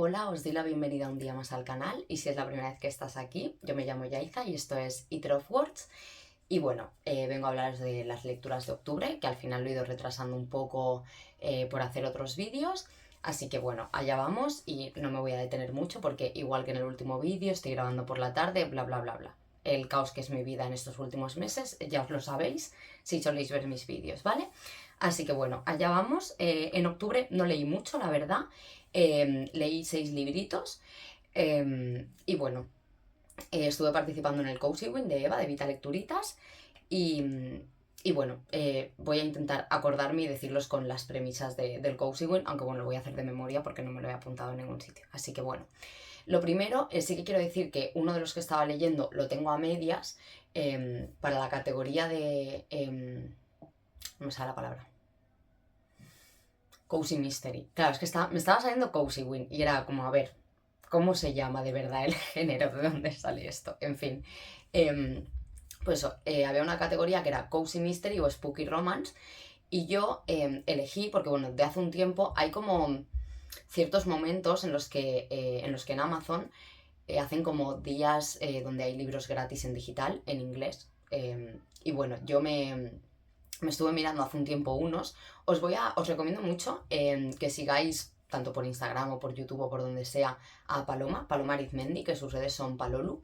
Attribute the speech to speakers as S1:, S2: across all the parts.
S1: Hola, os doy la bienvenida un día más al canal y si es la primera vez que estás aquí, yo me llamo Yaiza y esto es Eater of Words y bueno, vengo a hablaros de las lecturas de octubre, que al final lo he ido retrasando un poco por hacer otros vídeos, así que bueno, allá vamos y no me voy a detener mucho porque igual que en el último vídeo estoy grabando por la tarde, bla bla bla bla. El caos que es mi vida en estos últimos meses, ya os lo sabéis si soléis ver mis vídeos, ¿vale? Así que bueno, allá vamos. En octubre no leí mucho, la verdad. Leí 6 libritos y bueno, estuve participando en el Cozy Win de Eva, de Vita Lecturitas y, y bueno, voy a intentar acordarme y decirlos con las premisas del Cozy Win, aunque bueno, lo voy a hacer de memoria porque no me lo he apuntado en ningún sitio. Así que bueno, lo primero, sí que quiero decir que uno de los que estaba leyendo lo tengo a medias para la categoría de... no me sale la palabra. Cozy Mystery. Claro, es que me estaba saliendo Cozy Win y era como, a ver, ¿cómo se llama de verdad el género? ¿De dónde sale esto? En fin. Pues eso, había una categoría que era Cozy Mystery o Spooky Romance y yo elegí, porque bueno, de hace un tiempo hay como ciertos momentos en los que en Amazon hacen como días donde hay libros gratis en digital, en inglés. Y bueno, me estuve mirando hace un tiempo unos. Os recomiendo mucho que sigáis tanto por Instagram o por YouTube o por donde sea a Paloma Arizmendi, que sus redes son Palolu.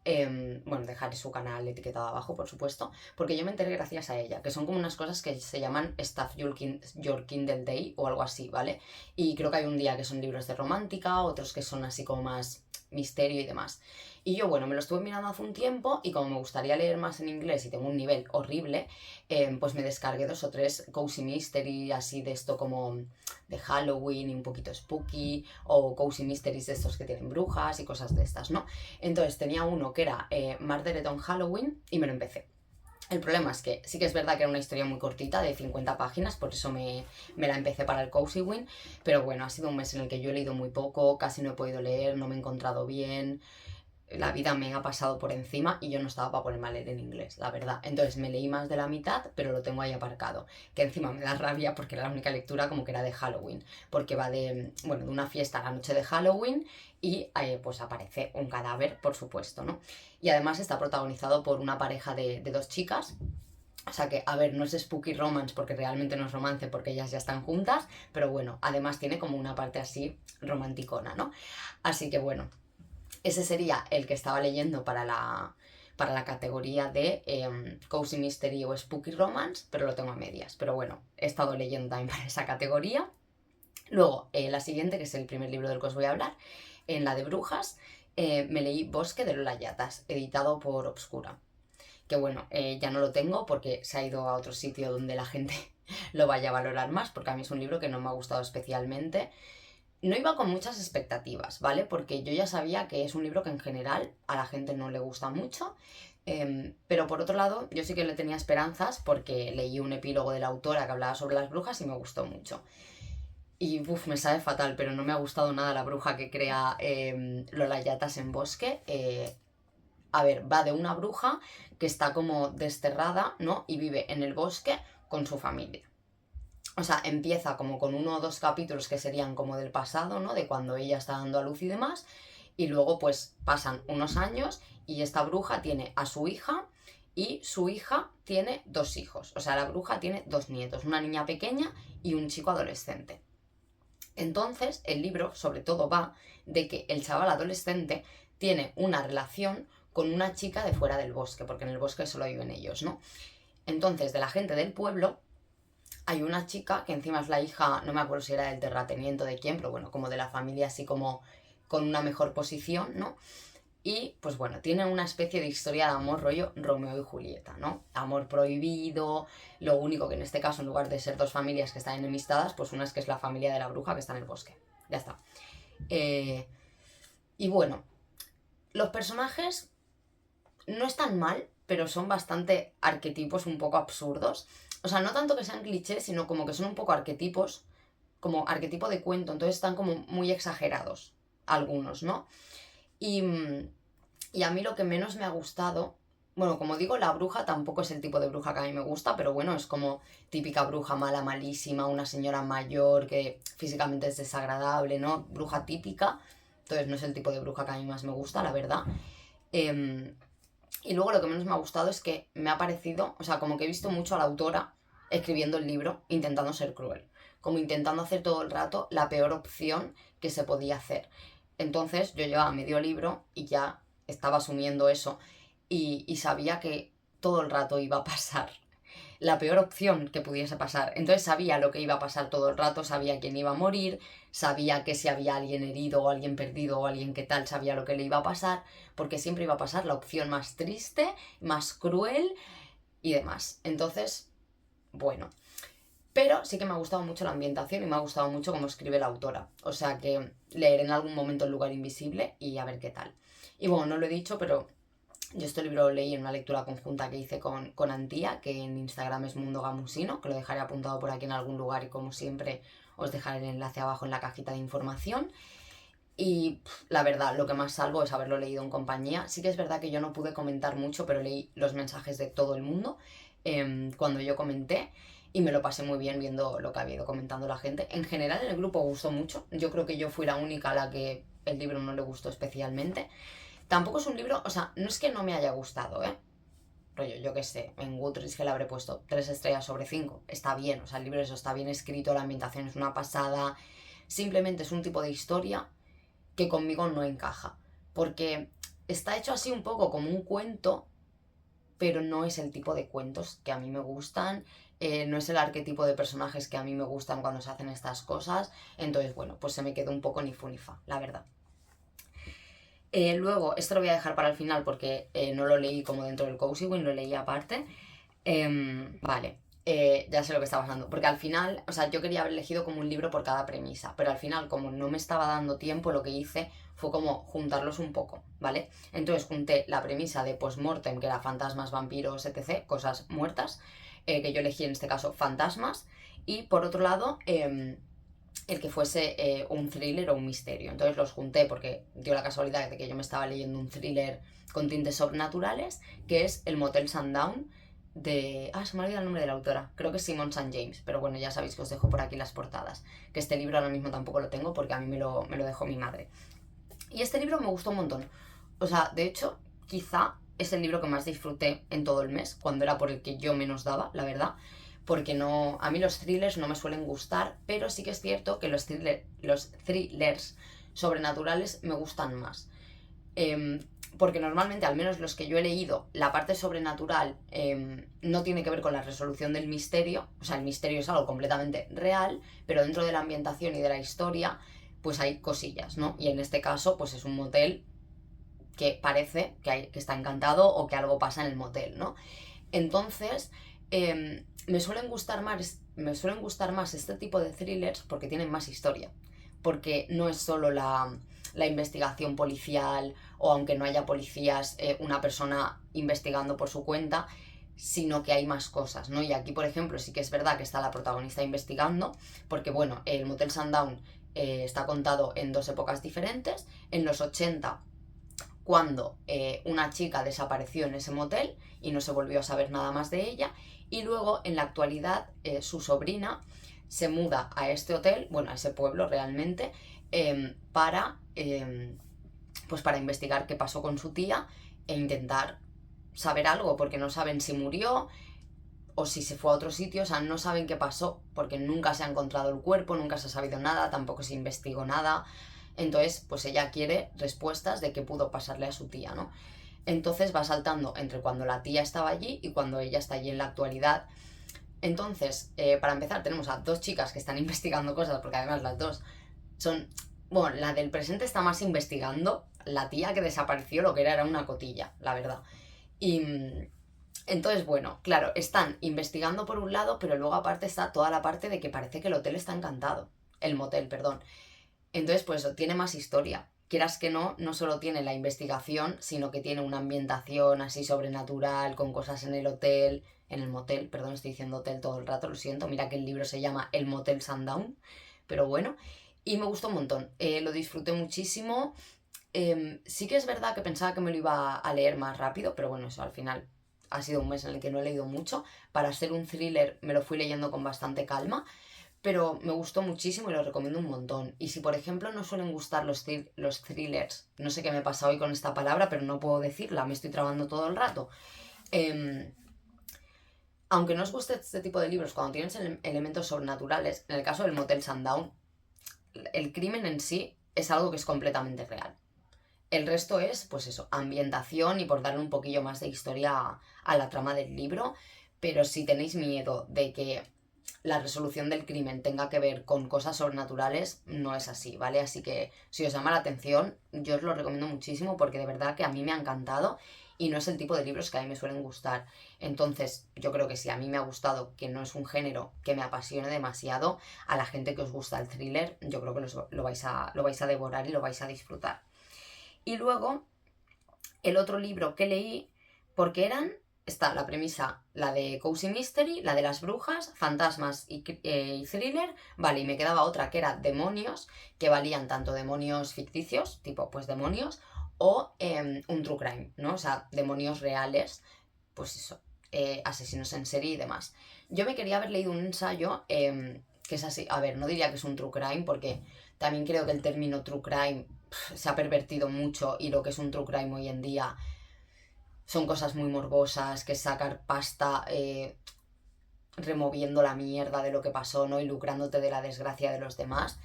S1: Bueno, dejaré su canal etiquetado abajo, por supuesto, porque yo me enteré gracias a ella, que son como unas cosas que se llaman Stuff Your Kindle Day o algo así, ¿vale? Y creo que hay un día que son libros de romántica, otros que son así como más misterio y demás. Y yo, bueno, me lo estuve mirando hace un tiempo y como me gustaría leer más en inglés y tengo un nivel horrible, pues me descargué 2 o 3 Cozy Mystery, así de esto como de Halloween y un poquito spooky, o Cozy Mysteries de estos que tienen brujas y cosas de estas, ¿no? Entonces tenía uno que era Murdered on Halloween y me lo empecé. El problema es que sí que es verdad que era una historia muy cortita, de 50 páginas, por eso me la empecé para el Cozy Win, pero bueno, ha sido un mes en el que yo he leído muy poco, casi no he podido leer, no me he encontrado bien, la vida me ha pasado por encima y yo no estaba para ponerme a leer en inglés, la verdad. Entonces me leí más de la mitad, pero lo tengo ahí aparcado. Que encima me da rabia porque era la única lectura como que era de Halloween. Porque va de, bueno, de una fiesta a la noche de Halloween y pues aparece un cadáver, por supuesto, ¿no? Y además está protagonizado por una pareja de 2 chicas. O sea que, a ver, no es spooky romance porque realmente no es romance porque ellas ya están juntas, pero bueno, además tiene como una parte así romanticona, ¿no? Así que bueno, ese sería el que estaba leyendo para la categoría de Cozy Mystery o Spooky Romance, pero lo tengo a medias. Pero bueno, he estado leyendo también para esa categoría. Luego, la siguiente, que es el primer libro del que os voy a hablar, en la de brujas, me leí Bosque de Lola Yatas, editado por Obscura. Que bueno, ya no lo tengo porque se ha ido a otro sitio donde la gente lo vaya a valorar más, porque a mí es un libro que no me ha gustado especialmente. No iba con muchas expectativas, ¿vale? Porque yo ya sabía que es un libro que en general a la gente no le gusta mucho, pero por otro lado yo sí que le tenía esperanzas porque leí un epílogo de la autora que hablaba sobre las brujas y me gustó mucho. Y me sabe fatal, pero no me ha gustado nada la bruja que crea Lola Yatas en Bosque. A ver, va de una bruja que está como desterrada, ¿no? Y vive en el bosque con su familia. O sea, empieza como con 1 o 2 capítulos que serían como del pasado, ¿no? De cuando ella está dando a luz y demás. Y luego pues pasan unos años y esta bruja tiene a su hija y su hija tiene 2 hijos. O sea, la bruja tiene 2 nietos, una niña pequeña y un chico adolescente. Entonces, el libro sobre todo va de que el chaval adolescente tiene una relación con una chica de fuera del bosque, porque en el bosque solo viven ellos, ¿no? Entonces, de la gente del pueblo hay una chica que encima es la hija, no me acuerdo si era del terrateniente o de quién, pero bueno, como de la familia así como con una mejor posición, ¿no? Y pues bueno, tiene una especie de historia de amor rollo Romeo y Julieta, ¿no? Amor prohibido, lo único que en este caso en lugar de ser 2 familias que están enemistadas, pues una es que es la familia de la bruja que está en el bosque. Ya está. Y bueno, los personajes no están mal, pero son bastante arquetipos un poco absurdos. O sea, no tanto que sean clichés, sino como que son un poco arquetipos, como arquetipo de cuento, entonces están como muy exagerados, algunos, ¿no? Y, y a mí lo que menos me ha gustado Bueno, como digo, la bruja tampoco es el tipo de bruja que a mí me gusta, pero bueno, es como típica bruja mala, malísima, una señora mayor que físicamente es desagradable, ¿no? Bruja típica. Entonces no es el tipo de bruja que a mí más me gusta, la verdad. Em, y luego lo que menos me ha gustado es que me ha parecido, o sea, como que he visto mucho a la autora escribiendo el libro intentando ser cruel, como intentando hacer todo el rato la peor opción que se podía hacer. Entonces yo llevaba medio libro y ya estaba asumiendo eso y sabía que todo el rato iba a pasar la peor opción que pudiese pasar. Entonces sabía lo que iba a pasar todo el rato, sabía quién iba a morir, sabía que si había alguien herido o alguien perdido o alguien que tal, sabía lo que le iba a pasar, porque siempre iba a pasar la opción más triste, más cruel y demás. Entonces, bueno. Pero sí que me ha gustado mucho la ambientación y me ha gustado mucho cómo escribe la autora. O sea que leeré en algún momento El lugar invisible y a ver qué tal. Y bueno, no lo he dicho, pero yo este libro lo leí en una lectura conjunta que hice con Antía, que en Instagram es Mundo Gamusino, que lo dejaré apuntado por aquí en algún lugar y como siempre os dejaré el enlace abajo en la cajita de información. Y la verdad, lo que más salvo es haberlo leído en compañía. Sí que es verdad que yo no pude comentar mucho, pero leí los mensajes de todo el mundo cuando yo comenté y me lo pasé muy bien viendo lo que había ido comentando la gente. En general en el grupo gustó mucho. Yo creo que yo fui la única a la que el libro no le gustó especialmente. Tampoco es un libro, o sea, no es que no me haya gustado, ¿eh? Rollo, yo qué sé, en Goodreads que le habré puesto 3 estrellas sobre 5. Está bien, o sea, el libro eso está bien escrito, la ambientación es una pasada. Simplemente es un tipo de historia que conmigo no encaja. Porque está hecho así un poco como un cuento, pero no es el tipo de cuentos que a mí me gustan. No es el arquetipo de personajes que a mí me gustan cuando se hacen estas cosas. Entonces, bueno, pues se me quedó un poco ni fu ni fa, la verdad. Luego, esto lo voy a dejar para el final porque no lo leí como dentro del Cozy Win, lo leí aparte. Vale, ya sé lo que está pasando. Porque al final, o sea, yo quería haber elegido como un libro por cada premisa, pero al final, como no me estaba dando tiempo, lo que hice fue como juntarlos un poco, ¿vale? Entonces junté la premisa de Postmortem, que era fantasmas, vampiros, etc., cosas muertas, que yo elegí en este caso fantasmas, y por otro lado, el que fuese un thriller o un misterio. Entonces los junté porque dio la casualidad de que yo me estaba leyendo un thriller con tintes sobrenaturales, que es El Motel Sundown de... Ah, se me ha olvidado el nombre de la autora. Creo que es Simon St. James, pero bueno, ya sabéis que os dejo por aquí las portadas. Que este libro ahora mismo tampoco lo tengo porque a mí me lo dejó mi madre. Y este libro me gustó un montón. O sea, de hecho, quizá es el libro que más disfruté en todo el mes, cuando era por el que yo menos daba, la verdad. Porque no, a mí los thrillers no me suelen gustar, pero sí que es cierto que los thrillers sobrenaturales me gustan más. Eh, porque normalmente, al menos los que yo he leído, la parte sobrenatural no tiene que ver con la resolución del misterio, o sea, el misterio es algo completamente real, pero dentro de la ambientación y de la historia, pues hay cosillas, ¿no? Y en este caso, pues es un motel que parece que está encantado o que algo pasa en el motel, ¿no? Entonces, me suelen gustar más este tipo de thrillers porque tienen más historia. Porque no es solo la investigación policial o aunque no haya policías, una persona investigando por su cuenta, sino que hay más cosas, ¿no? Y aquí, por ejemplo, sí que es verdad que está la protagonista investigando, porque bueno, el Motel Sundown está contado en dos épocas diferentes. En los 80 cuando una chica desapareció en ese motel y no se volvió a saber nada más de ella. Y luego, en la actualidad, su sobrina se muda a este hotel, bueno, a ese pueblo realmente, pues para investigar qué pasó con su tía e intentar saber algo, porque no saben si murió o si se fue a otro sitio, o sea, no saben qué pasó, porque nunca se ha encontrado el cuerpo, nunca se ha sabido nada, tampoco se investigó nada. Entonces, pues ella quiere respuestas de qué pudo pasarle a su tía, ¿no? Entonces va saltando entre cuando la tía estaba allí y cuando ella está allí en la actualidad. Entonces, para empezar, tenemos a dos chicas que están investigando cosas, porque además las dos son... Bueno, la del presente está más investigando, la tía que desapareció lo que era una cotilla, la verdad. Y entonces, bueno, claro, están investigando por un lado, pero luego aparte está toda la parte de que parece que el hotel está encantado. El motel, perdón. Entonces, pues eso, tiene más historia. Quieras que no, no solo tiene la investigación, sino que tiene una ambientación así sobrenatural, con cosas en el hotel, en el motel, perdón, estoy diciendo hotel todo el rato, lo siento. Mira que el libro se llama El Motel Sundown, pero bueno. Y me gustó un montón, lo disfruté muchísimo. Sí que es verdad que pensaba que me lo iba a leer más rápido, pero bueno, eso al final ha sido un mes en el que no he leído mucho. Para ser un thriller me lo fui leyendo con bastante calma, pero me gustó muchísimo y lo recomiendo un montón. Y si por ejemplo no suelen gustar los thrillers, no sé qué me pasa hoy con esta palabra, pero no puedo decirla, me estoy trabando todo el rato. em, Aunque no os guste este tipo de libros cuando tienes elementos sobrenaturales, en el caso del Motel Sundown, el crimen en sí es algo que es completamente real. El resto es, pues eso, ambientación y por darle un poquillo más de historia a la trama del libro. Pero si tenéis miedo de que la resolución del crimen tenga que ver con cosas sobrenaturales, no es así, ¿vale? Así que si os llama la atención, yo os lo recomiendo muchísimo porque de verdad que a mí me ha encantado y no es el tipo de libros que a mí me suelen gustar. Entonces, yo creo que si a mí me ha gustado, que no es un género que me apasione demasiado, a la gente que os gusta el thriller, yo creo que lo vais a devorar y lo vais a disfrutar. Y luego, el otro libro que leí, porque está la premisa, la de Cozy Mystery, la de las brujas, fantasmas y thriller, vale, y me quedaba otra que era demonios, que valían tanto demonios ficticios, tipo pues demonios, o un true crime, ¿no? O sea, demonios reales, pues eso, asesinos en serie y demás. Yo me quería haber leído un ensayo que es así, a ver, no diría que es un true crime, porque también creo que el término true crime se ha pervertido mucho y lo que es un true crime hoy en día son cosas muy morbosas, que es sacar pasta removiendo la mierda de lo que pasó, ¿no? Y lucrándote de la desgracia de los demás.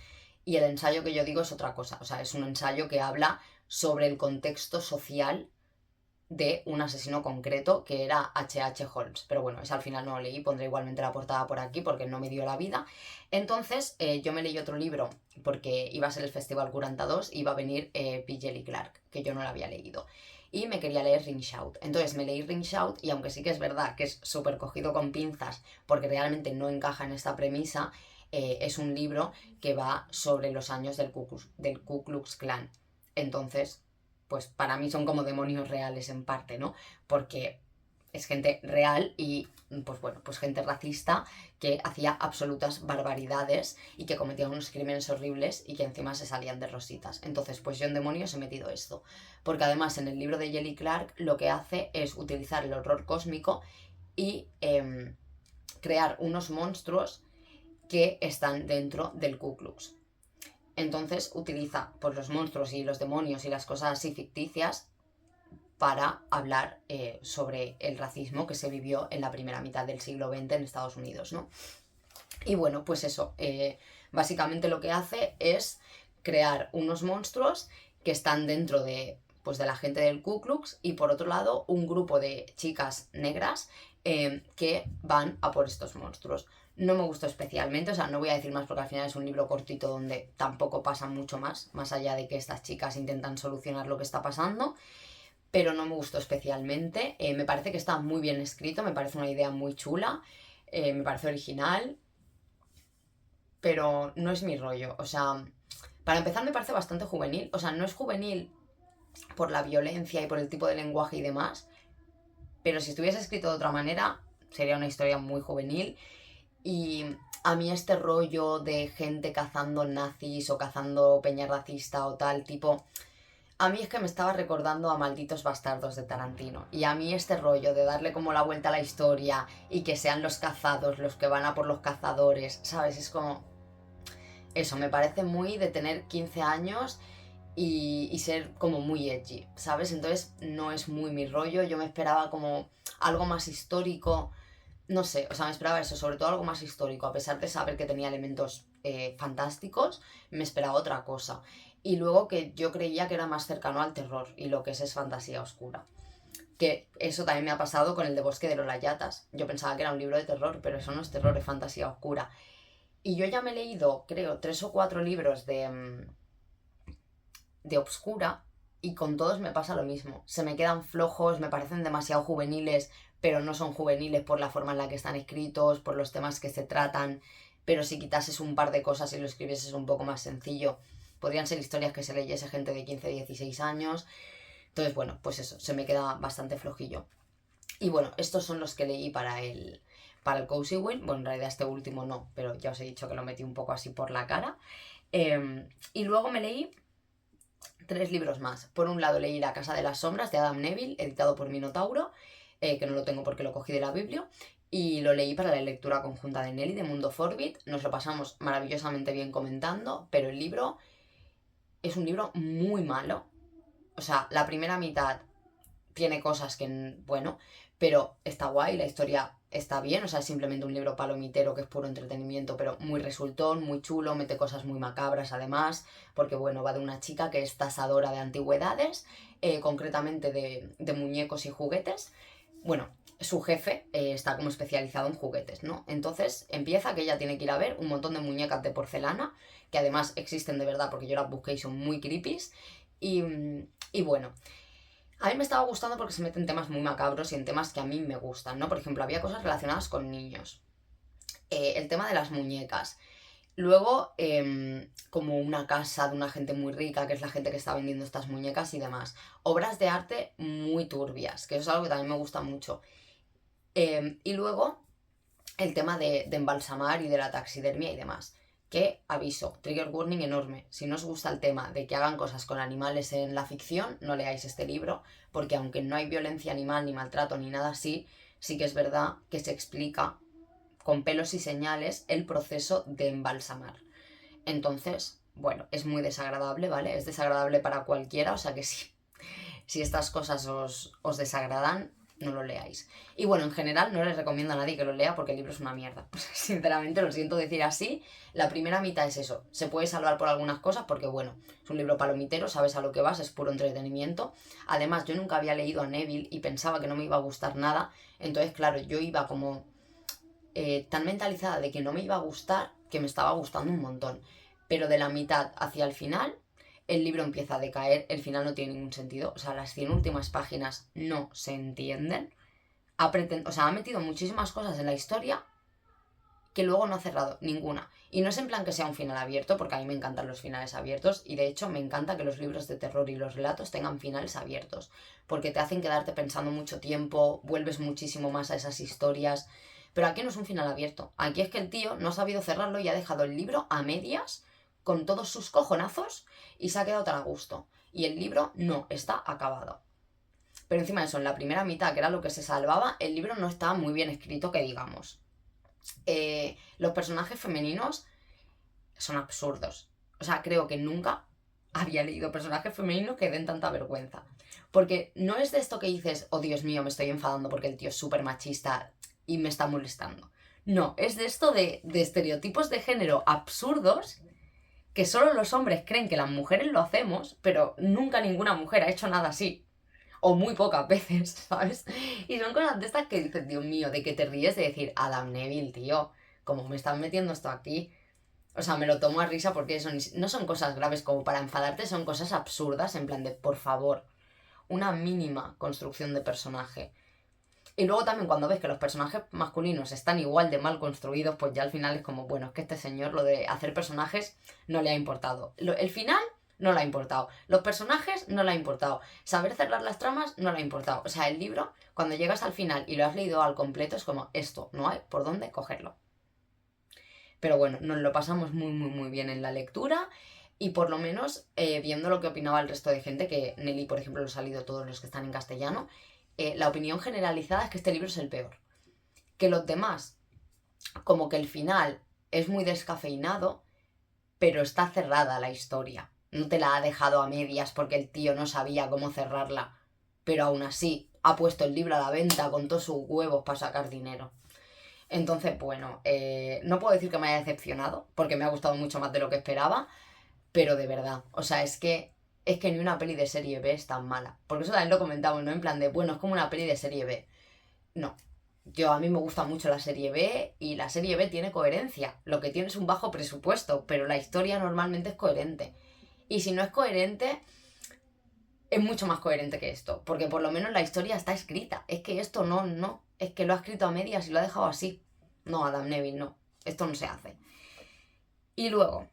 S1: Y el ensayo que yo digo es otra cosa, o sea, es un ensayo que habla sobre el contexto social de un asesino concreto que era H.H. Holmes. Pero bueno, ese al final no lo leí, pondré igualmente la portada por aquí porque no me dio la vida. Entonces yo me leí otro libro porque iba a ser el Festival 42 y iba a venir P. Jelly Clark, que yo no la había leído. Y me quería leer Ring Shout. Entonces me leí Ring Shout y aunque sí que es verdad que es súper cogido con pinzas porque realmente no encaja en esta premisa, es un libro que va sobre los años del Ku Klux Klan. Entonces, pues para mí son como demonios reales en parte, ¿no? Porque es gente real y, pues bueno, pues gente racista que hacía absolutas barbaridades y que cometía unos crímenes horribles y que encima se salían de rositas. Entonces, pues yo en demonios he metido esto. Porque además en el libro de Jelly Clark lo que hace es utilizar el horror cósmico y crear unos monstruos que están dentro del Ku Klux. Entonces utiliza pues, los monstruos y los demonios y las cosas así ficticias para hablar sobre el racismo que se vivió en la primera mitad del siglo XX en Estados Unidos, ¿no? Y bueno, pues eso, básicamente lo que hace es crear unos monstruos que están dentro de, pues, de la gente del Ku Klux y por otro lado un grupo de chicas negras que van a por estos monstruos. No me gustó especialmente, o sea, no voy a decir más porque al final es un libro cortito donde tampoco pasa mucho más allá de que estas chicas intentan solucionar lo que está pasando, pero no me gustó especialmente. Me parece que está muy bien escrito, me parece una idea muy chula, me parece original, pero no es mi rollo. O sea, para empezar me parece bastante juvenil, o sea, no es juvenil por la violencia y por el tipo de lenguaje y demás, pero si estuviese escrito de otra manera, sería una historia muy juvenil. Y a mí este rollo de gente cazando nazis o cazando peña racista o tal, tipo... A mí es que me estaba recordando a Malditos Bastardos de Tarantino. Y a mí este rollo de darle como la vuelta a la historia y que sean los cazados los que van a por los cazadores, ¿sabes? Es como... Eso, me parece muy de tener 15 años y ser como muy edgy, ¿sabes? Entonces no es muy mi rollo. Yo me esperaba como algo más histórico. No sé, o sea, me esperaba eso, sobre todo algo más histórico, a pesar de saber que tenía elementos fantásticos, me esperaba otra cosa. Y luego que yo creía que era más cercano al terror, y lo que es fantasía oscura. Que eso también me ha pasado con el de Bosque de los Layatas. Yo pensaba que era un libro de terror, pero eso no es terror, es fantasía oscura. Y yo ya me he leído, creo, 3 o 4 libros de Obscura y con todos me pasa lo mismo. Se me quedan flojos, me parecen demasiado juveniles, pero no son juveniles por la forma en la que están escritos, por los temas que se tratan, pero si quitases un par de cosas y lo escribieses un poco más sencillo, podrían ser historias que se leyese gente de 15, 16 años. Entonces, bueno, pues eso, se me queda bastante flojillo. Y bueno, estos son los que leí para el Cozy Win. Bueno, en realidad este último no, pero ya os he dicho que lo metí un poco así por la cara. Y luego me leí 3 libros más. Por un lado leí La Casa de las Sombras de Adam Neville, editado por Minotauro, que no lo tengo porque lo cogí de la Biblia, y lo leí para la lectura conjunta de Nelly, de Mundo Forbit. Nos lo pasamos maravillosamente bien comentando, pero el libro es un libro muy malo. O sea, la primera mitad tiene cosas que, bueno, pero está guay, la historia está bien, o sea, es simplemente un libro palomitero que es puro entretenimiento, pero muy resultón, muy chulo, mete cosas muy macabras además, porque bueno, va de una chica que es tasadora de antigüedades, concretamente de muñecos y juguetes. Bueno, su jefe está como especializado en juguetes, ¿no? Entonces empieza que ella tiene que ir a ver un montón de muñecas de porcelana, que además existen de verdad porque yo las busqué y son muy creepies, y bueno, a mí me estaba gustando porque se meten temas muy macabros y en temas que a mí me gustan, ¿no? Por ejemplo, había cosas relacionadas con niños. El tema de las muñecas. Luego, como una casa de una gente muy rica, que es la gente que está vendiendo estas muñecas y demás. Obras de arte muy turbias, que eso es algo que también me gusta mucho. Y luego, el tema de embalsamar y de la taxidermia y demás. Que, aviso, trigger warning enorme. Si no os gusta el tema de que hagan cosas con animales en la ficción, no leáis este libro, porque aunque no hay violencia animal, ni maltrato, ni nada así, sí que es verdad que se explica con pelos y señales el proceso de embalsamar. Entonces, bueno, es muy desagradable, ¿vale? Es desagradable para cualquiera, o sea que si estas cosas os desagradan, no lo leáis. Y bueno, en general no les recomiendo a nadie que lo lea porque el libro es una mierda. Sinceramente, lo siento decir así. La primera mitad es eso. Se puede salvar por algunas cosas porque, bueno, es un libro palomitero, sabes a lo que vas, es puro entretenimiento. Además, yo nunca había leído a Neville y pensaba que no me iba a gustar nada. Entonces, claro, yo iba como tan mentalizada de que no me iba a gustar que me estaba gustando un montón. Pero de la mitad hacia el final el libro empieza a decaer, el final no tiene ningún sentido, o sea, las 100 últimas páginas no se entienden, ha metido muchísimas cosas en la historia que luego no ha cerrado ninguna. Y no es en plan que sea un final abierto, porque a mí me encantan los finales abiertos, y de hecho me encanta que los libros de terror y los relatos tengan finales abiertos, porque te hacen quedarte pensando mucho tiempo, vuelves muchísimo más a esas historias. Pero aquí no es un final abierto, aquí es que el tío no ha sabido cerrarlo y ha dejado el libro a medias con todos sus cojonazos y se ha quedado tan a gusto. Y el libro no está acabado. Pero encima de eso, en la primera mitad, que era lo que se salvaba, el libro no estaba muy bien escrito, que digamos. Los personajes femeninos son absurdos. O sea, creo que nunca había leído personajes femeninos que den tanta vergüenza. Porque no es de esto que dices, oh Dios mío, me estoy enfadando porque el tío es súper machista y me está molestando. No, es de esto de estereotipos de género absurdos que solo los hombres creen que las mujeres lo hacemos, pero nunca ninguna mujer ha hecho nada así. O muy pocas veces, ¿sabes? Y son cosas de estas que dices, Dios mío, de que te ríes de decir, Adam Neville, tío, como me están metiendo esto aquí. O sea, me lo tomo a risa porque eso no son cosas graves como para enfadarte, son cosas absurdas, en plan de, por favor, una mínima construcción de personaje. Y luego también cuando ves que los personajes masculinos están igual de mal construidos, pues ya al final es como, bueno, es que este señor lo de hacer personajes no le ha importado. El final no le ha importado. Los personajes no le ha importado. Saber cerrar las tramas no le ha importado. O sea, el libro, cuando llegas al final y lo has leído al completo, es como, esto, no hay por dónde cogerlo. Pero bueno, nos lo pasamos muy, muy, muy bien en la lectura. Y por lo menos, viendo lo que opinaba el resto de gente, que Nelly, por ejemplo, los ha leído todos los que están en castellano, la opinión generalizada es que este libro es el peor. Que los demás, como que el final es muy descafeinado, pero está cerrada la historia. No te la ha dejado a medias porque el tío no sabía cómo cerrarla, pero aún así ha puesto el libro a la venta con todos sus huevos para sacar dinero. Entonces, bueno, no puedo decir que me haya decepcionado, porque me ha gustado mucho más de lo que esperaba, pero de verdad, o sea, es que ni una peli de serie B es tan mala. Porque eso también lo comentamos, ¿no? En plan de, bueno, es como una peli de serie B. No. A mí me gusta mucho la serie B y la serie B tiene coherencia. Lo que tiene es un bajo presupuesto, pero la historia normalmente es coherente. Y si no es coherente, es mucho más coherente que esto, porque por lo menos la historia está escrita. Es que esto no. Es que lo ha escrito a medias y lo ha dejado así. No, Adam Neville, no. Esto no se hace. Y luego,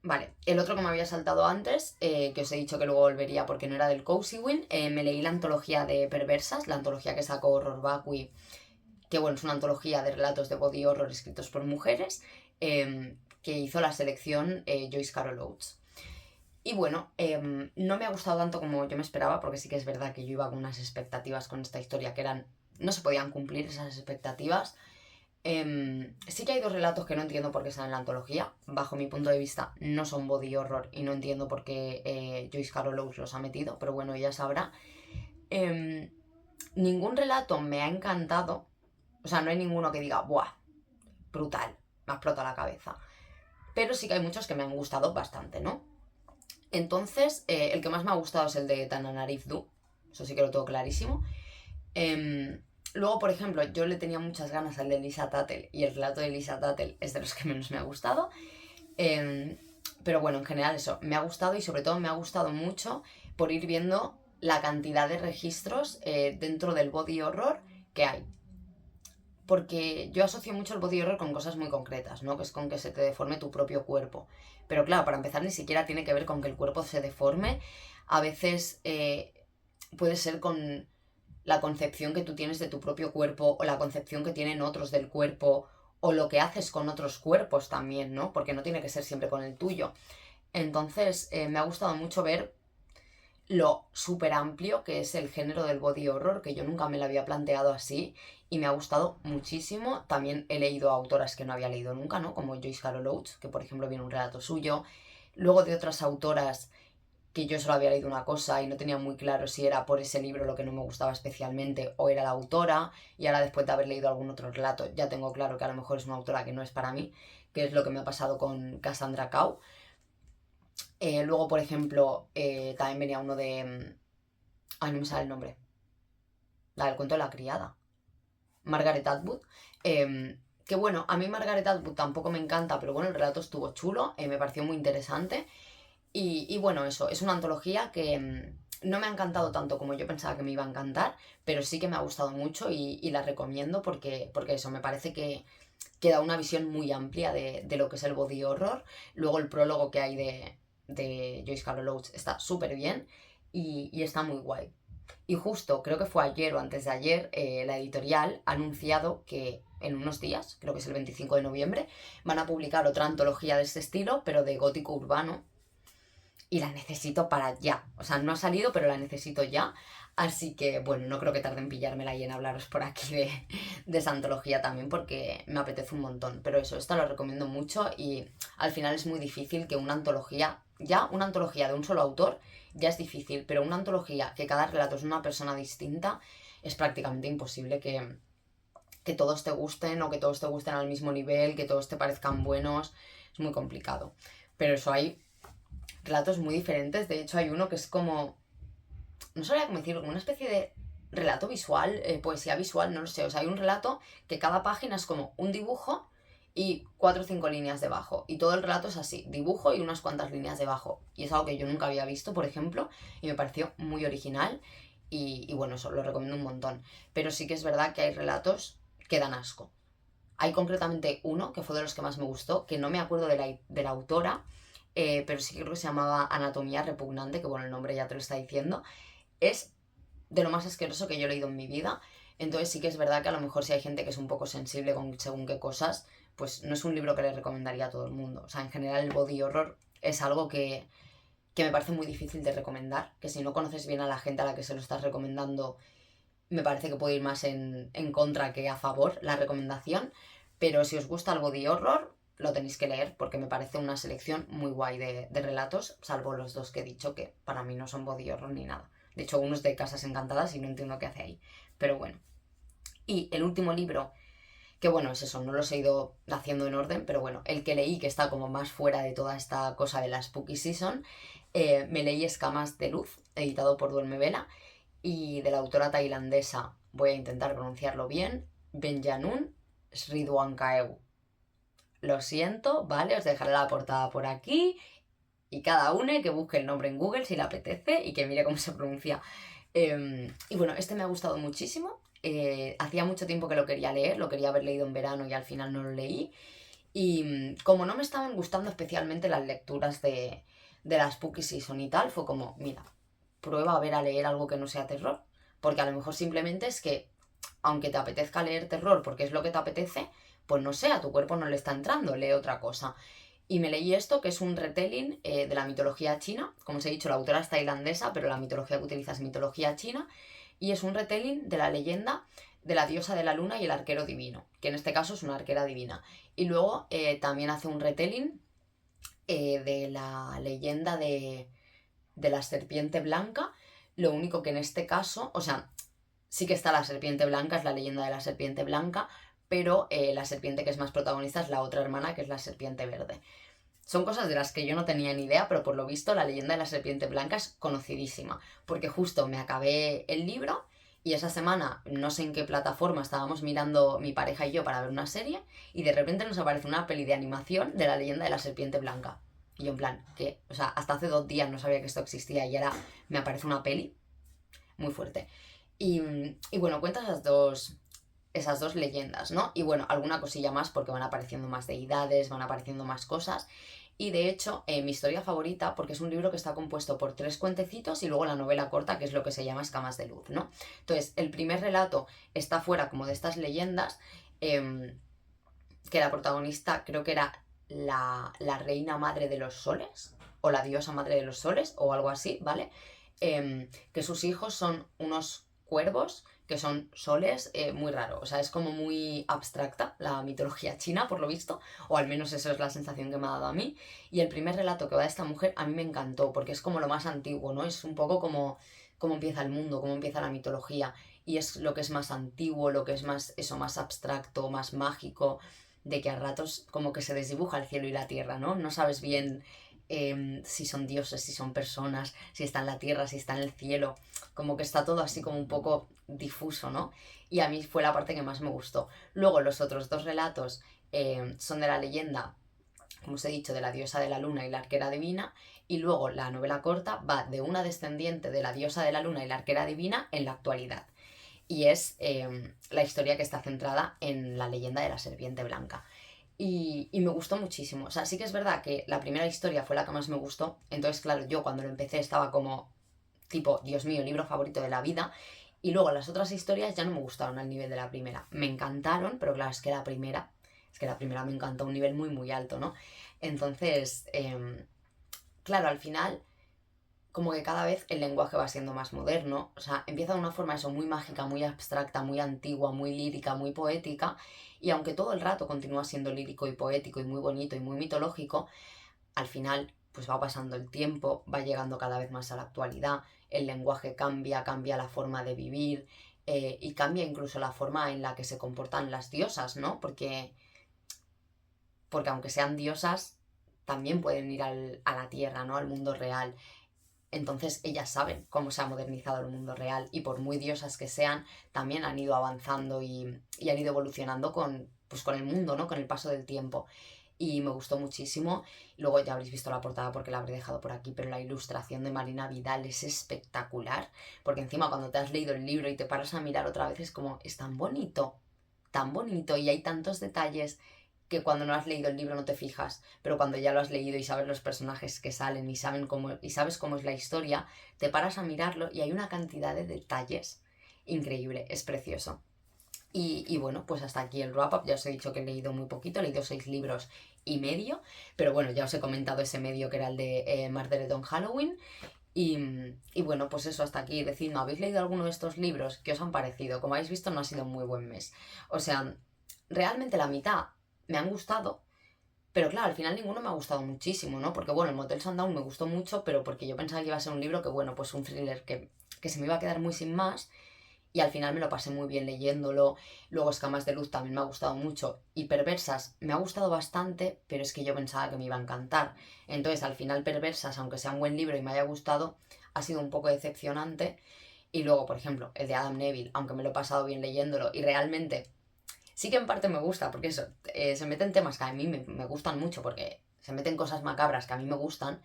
S1: vale, el otro que me había saltado antes, que os he dicho que luego volvería porque no era del Cozy Win, me leí la antología de Perversas, la antología que sacó Horror Vacui, que bueno, es una antología de relatos de body horror escritos por mujeres, que hizo la selección Joyce Carol Oates. Y bueno, no me ha gustado tanto como yo me esperaba, porque sí que es verdad que yo iba con unas expectativas con esta historia que eran, no se podían cumplir esas expectativas. Sí que hay dos relatos que no entiendo por qué están en la antología. Bajo mi punto de vista, no son body horror y no entiendo por qué Joyce Carol Oates los ha metido, pero bueno, ella sabrá. Em, Ningún relato me ha encantado. O sea, no hay ninguno que diga, ¡buah! Brutal, me ha explotado la cabeza. Pero sí que hay muchos que me han gustado bastante, ¿no? Entonces, el que más me ha gustado es el de Tananarive. Eso sí que lo tengo clarísimo. Luego, por ejemplo, yo le tenía muchas ganas al de Lisa Tuttle y el relato de Lisa Tuttle es de los que menos me ha gustado. Pero bueno, en general eso, me ha gustado y sobre todo me ha gustado mucho por ir viendo la cantidad de registros dentro del body horror que hay. Porque yo asocio mucho el body horror con cosas muy concretas, ¿no? Que es con que se te deforme tu propio cuerpo. Pero claro, para empezar ni siquiera tiene que ver con que el cuerpo se deforme. A veces puede ser con la concepción que tú tienes de tu propio cuerpo o la concepción que tienen otros del cuerpo o lo que haces con otros cuerpos también, ¿no? Porque no tiene que ser siempre con el tuyo. Entonces, me ha gustado mucho ver lo súper amplio que es el género del body horror, que yo nunca me lo había planteado así y me ha gustado muchísimo. También he leído a autoras que no había leído nunca, ¿no? Como Joyce Carol Oates, que por ejemplo viene un relato suyo. Luego de otras autoras que yo solo había leído una cosa y no tenía muy claro si era por ese libro lo que no me gustaba especialmente o era la autora, y ahora después de haber leído algún otro relato ya tengo claro que a lo mejor es una autora que no es para mí, que es lo que me ha pasado con Cassandra Caw. Luego, por ejemplo, también venía uno de... Ay, no me sale el nombre. La del cuento de la criada. Margaret Atwood. Que bueno, a mí Margaret Atwood tampoco me encanta, pero bueno, el relato estuvo chulo, me pareció muy interesante. Y bueno, eso, es una antología que no me ha encantado tanto como yo pensaba que me iba a encantar, pero sí que me ha gustado mucho y la recomiendo porque eso, me parece que da una visión muy amplia de lo que es el body horror. Luego el prólogo que hay de Joyce Carol Oates está súper bien y está muy guay. Y justo, creo que fue ayer o antes de ayer, la editorial ha anunciado que en unos días, creo que es el 25 de noviembre, van a publicar otra antología de este estilo, pero de gótico urbano, y la necesito para ya. O sea, no ha salido, pero la necesito ya. Así que, bueno, no creo que tarde en pillármela y en hablaros por aquí de esa antología también, porque me apetece un montón. Pero eso, esta lo recomiendo mucho y al final es muy difícil que una antología, ya una antología de un solo autor, ya es difícil, pero una antología que cada relato es una persona distinta, es prácticamente imposible que todos te gusten o que todos te gusten al mismo nivel, que todos te parezcan buenos. Es muy complicado. Pero eso, hay relatos muy diferentes. De hecho, hay uno que es como, no sabría cómo decirlo, como una especie de relato visual, poesía visual, no lo sé. O sea, hay un relato que cada página es como un dibujo y 4 o 5 líneas debajo. Y todo el relato es así, dibujo y unas cuantas líneas debajo. Y es algo que yo nunca había visto, por ejemplo, y me pareció muy original. Y bueno, eso lo recomiendo un montón. Pero sí que es verdad que hay relatos que dan asco. Hay concretamente uno que fue de los que más me gustó, que no me acuerdo de la autora, pero sí que creo que se llamaba Anatomía Repugnante, que bueno, el nombre ya te lo está diciendo. Es de lo más asqueroso que yo he leído en mi vida. Entonces sí que es verdad que a lo mejor si hay gente que es un poco sensible con según qué cosas, pues no es un libro que le recomendaría a todo el mundo. O sea, en general el body horror es algo que me parece muy difícil de recomendar, que si no conoces bien a la gente a la que se lo estás recomendando, me parece que puede ir más en contra que a favor la recomendación. Pero si os gusta el body horror, lo tenéis que leer porque me parece una selección muy guay de relatos, salvo los dos que he dicho que para mí no son body horror ni nada. De hecho, uno es de Casas Encantadas y no entiendo qué hace ahí. Pero bueno. Y el último libro, que bueno, es eso, no los he ido haciendo en orden, pero bueno, el que leí, que está como más fuera de toda esta cosa de la Spooky Season, me leí Escamas de Luz, editado por Duerme Vela, y de la autora tailandesa, voy a intentar pronunciarlo bien, Benjanun Sridwankaew. Lo siento, ¿vale? Os dejaré la portada por aquí y cada uno que busque el nombre en Google si le apetece y que mire cómo se pronuncia. Y bueno, este me ha gustado muchísimo. Hacía mucho tiempo que lo quería leer, lo quería haber leído en verano y al final no lo leí. Y como no me estaban gustando especialmente las lecturas de la Spooky Season y tal, fue como, mira, prueba a ver a leer algo que no sea terror. Porque a lo mejor simplemente es que, aunque te apetezca leer terror porque es lo que te apetece, pues no sé, a tu cuerpo no le está entrando, lee otra cosa. Y me leí esto, que es un retelling de la mitología china. Como os he dicho, la autora es tailandesa, pero la mitología que utiliza es mitología china. Y es un retelling de la leyenda de la diosa de la luna y el arquero divino, que en este caso es una arquera divina. Y luego también hace un retelling de la leyenda de la serpiente blanca. Lo único que en este caso, o sea, sí que está la serpiente blanca, es la leyenda de la serpiente blanca, pero la serpiente que es más protagonista es la otra hermana, que es la serpiente verde. Son cosas de las que yo no tenía ni idea, pero por lo visto la leyenda de la serpiente blanca es conocidísima, porque justo me acabé el libro y esa semana, no sé en qué plataforma, estábamos mirando mi pareja y yo para ver una serie y de repente nos aparece una peli de animación de la leyenda de la serpiente blanca. Y yo en plan, ¿qué? O sea, hasta hace 2 días no sabía que esto existía y ahora me aparece una peli muy fuerte. Y bueno, cuenta esas dos leyendas, ¿no? Y bueno, alguna cosilla más porque van apareciendo más deidades, van apareciendo más cosas. Y de hecho, mi historia favorita, porque es un libro que está compuesto por 3 cuentecitos y luego la novela corta, que es lo que se llama Escamas de Luz, ¿no? Entonces, el primer relato está fuera como de estas leyendas, que la protagonista creo que era la reina madre de los soles, o la diosa madre de los soles, o algo así, ¿vale? Que sus hijos son unos cuervos que son soles, muy raro. O sea, es como muy abstracta la mitología china, por lo visto, o al menos eso es la sensación que me ha dado a mí. Y el primer relato que va de esta mujer a mí me encantó, porque es como lo más antiguo, ¿no? Es un poco como cómo empieza el mundo, cómo empieza la mitología, y es lo que es más antiguo, lo que es más, eso, más abstracto, más mágico, de que a ratos como que se desdibuja el cielo y la tierra, ¿no? No sabes bien si son dioses, si son personas, si está en la tierra, si está en el cielo, como que está todo así como un poco difuso, ¿no? Y a mí fue la parte que más me gustó. Luego los otros 2 relatos son de la leyenda, como os he dicho, de la diosa de la luna y la arquera divina, y luego la novela corta va de una descendiente de la diosa de la luna y la arquera divina en la actualidad. Y es la historia que está centrada en la leyenda de la serpiente blanca. Y me gustó muchísimo. O sea, sí que es verdad que la primera historia fue la que más me gustó. Entonces, claro, yo cuando lo empecé estaba como, tipo, Dios mío, libro favorito de la vida. Y luego las otras historias ya no me gustaron al nivel de la primera. Me encantaron, pero claro, es que la primera me encantó a un nivel muy, muy alto, ¿no? Entonces, claro, al final como que cada vez el lenguaje va siendo más moderno, o sea, empieza de una forma eso muy mágica, muy abstracta, muy antigua, muy lírica, muy poética, y aunque todo el rato continúa siendo lírico y poético y muy bonito y muy mitológico, al final pues va pasando el tiempo, va llegando cada vez más a la actualidad, el lenguaje cambia, cambia la forma de vivir, y cambia incluso la forma en la que se comportan las diosas, ¿no? Porque aunque sean diosas, también pueden ir a la tierra, ¿no? Al mundo real. Entonces ellas saben cómo se ha modernizado el mundo real y por muy diosas que sean, también han ido avanzando y han ido evolucionando con el mundo, ¿no? Con el paso del tiempo. Y me gustó muchísimo. Luego ya habréis visto la portada porque la habré dejado por aquí, pero la ilustración de Marina Vidal es espectacular. Porque encima cuando te has leído el libro y te paras a mirar otra vez es como, es tan bonito y hay tantos detalles que cuando no has leído el libro no te fijas, pero cuando ya lo has leído y sabes los personajes que salen y sabes cómo es la historia, te paras a mirarlo y hay una cantidad de detalles increíble, es precioso. Y bueno, pues hasta aquí el wrap-up. Ya os he dicho que he leído muy poquito, he leído 6 libros y medio, pero bueno, ya os he comentado ese medio que era el de Murdered on Halloween. Y bueno, pues eso, hasta aquí. Decidme, ¿habéis leído alguno de estos libros? ¿Qué os han parecido? Como habéis visto, no ha sido un muy buen mes. O sea, realmente la mitad me han gustado, pero claro, al final ninguno me ha gustado muchísimo, ¿no? Porque bueno, el Motel Sundown me gustó mucho, pero porque yo pensaba que iba a ser un libro que, bueno, pues un thriller que se me iba a quedar muy sin más, y al final me lo pasé muy bien leyéndolo. Luego Escamas de Luz también me ha gustado mucho, y Perversas me ha gustado bastante, pero es que yo pensaba que me iba a encantar. Entonces al final Perversas, aunque sea un buen libro y me haya gustado, ha sido un poco decepcionante. Y luego, por ejemplo, el de Adam Neville, aunque me lo he pasado bien leyéndolo, y realmente sí que en parte me gusta, porque eso, se meten temas que a mí me gustan mucho, porque se meten cosas macabras que a mí me gustan.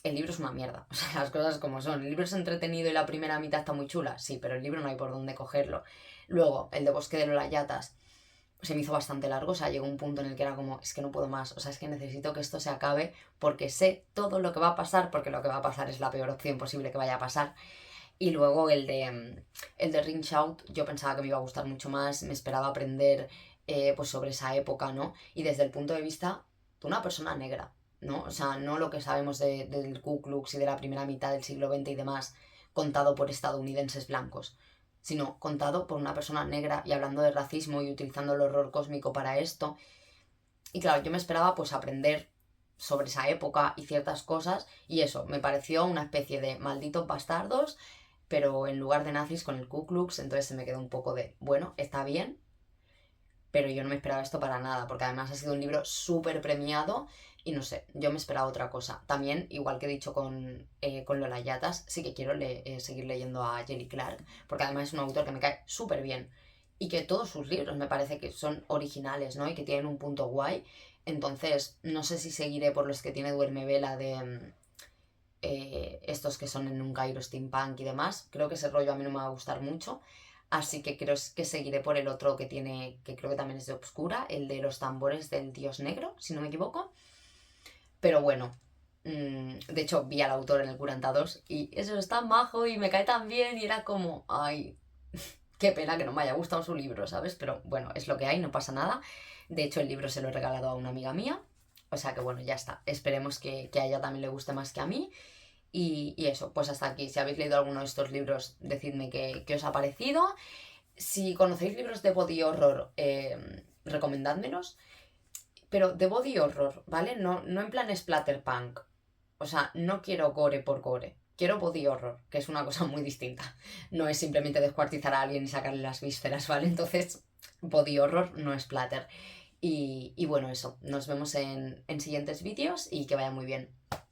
S1: El libro es una mierda, o sea, las cosas como son. El libro es entretenido y la primera mitad está muy chula, sí, pero el libro no hay por dónde cogerlo. Luego, el de Bosque de Lolayatas se me hizo bastante largo, o sea, llegó un punto en el que era como, es que no puedo más, o sea, es que necesito que esto se acabe porque sé todo lo que va a pasar, porque lo que va a pasar es la peor opción posible que vaya a pasar. Y luego el de Ring Shout, yo pensaba que me iba a gustar mucho más, me esperaba aprender pues sobre esa época, ¿no? Y desde el punto de vista de una persona negra, ¿no? O sea, no lo que sabemos del Ku Klux y de la primera mitad del siglo XX y demás, contado por estadounidenses blancos, sino contado por una persona negra y hablando de racismo y utilizando el horror cósmico para esto. Y claro, yo me esperaba pues aprender sobre esa época y ciertas cosas, y eso, me pareció una especie de malditos bastardos, pero en lugar de nazis con el Ku Klux, entonces se me quedó un poco de, bueno, está bien, pero yo no me esperaba esto para nada, porque además ha sido un libro súper premiado y no sé, yo me esperaba otra cosa. También, igual que he dicho con Lola Yatas, sí que quiero seguir leyendo a Jelly Clark, porque además es un autor que me cae súper bien y que todos sus libros me parece que son originales, ¿no? Y que tienen un punto guay. Entonces, no sé si seguiré por los que tiene Duerme Vela de estos que son en un Cairo steampunk y demás. Creo que ese rollo a mí no me va a gustar mucho. Así que creo que seguiré por el otro que tiene, que creo que también es de Obscura, el de los tambores del dios negro, si no me equivoco. Pero bueno, de hecho vi al autor en el Curanta 2 y eso es tan majo y me cae tan bien y era como, ay, qué pena que no me haya gustado su libro, ¿sabes? Pero bueno, es lo que hay, no pasa nada. De hecho, el libro se lo he regalado a una amiga mía. O sea que bueno, ya está. Esperemos que a ella también le guste más que a mí. Y eso, pues hasta aquí. Si habéis leído alguno de estos libros, decidme qué os ha parecido. Si conocéis libros de body horror, recomendádmelos. Pero de body horror, ¿vale? No, no en plan splatterpunk. O sea, no quiero gore por gore. Quiero body horror, que es una cosa muy distinta. No es simplemente descuartizar a alguien y sacarle las vísceras, ¿vale? Entonces, body horror no es splatter. Y bueno, eso. Nos vemos en siguientes vídeos y que vaya muy bien.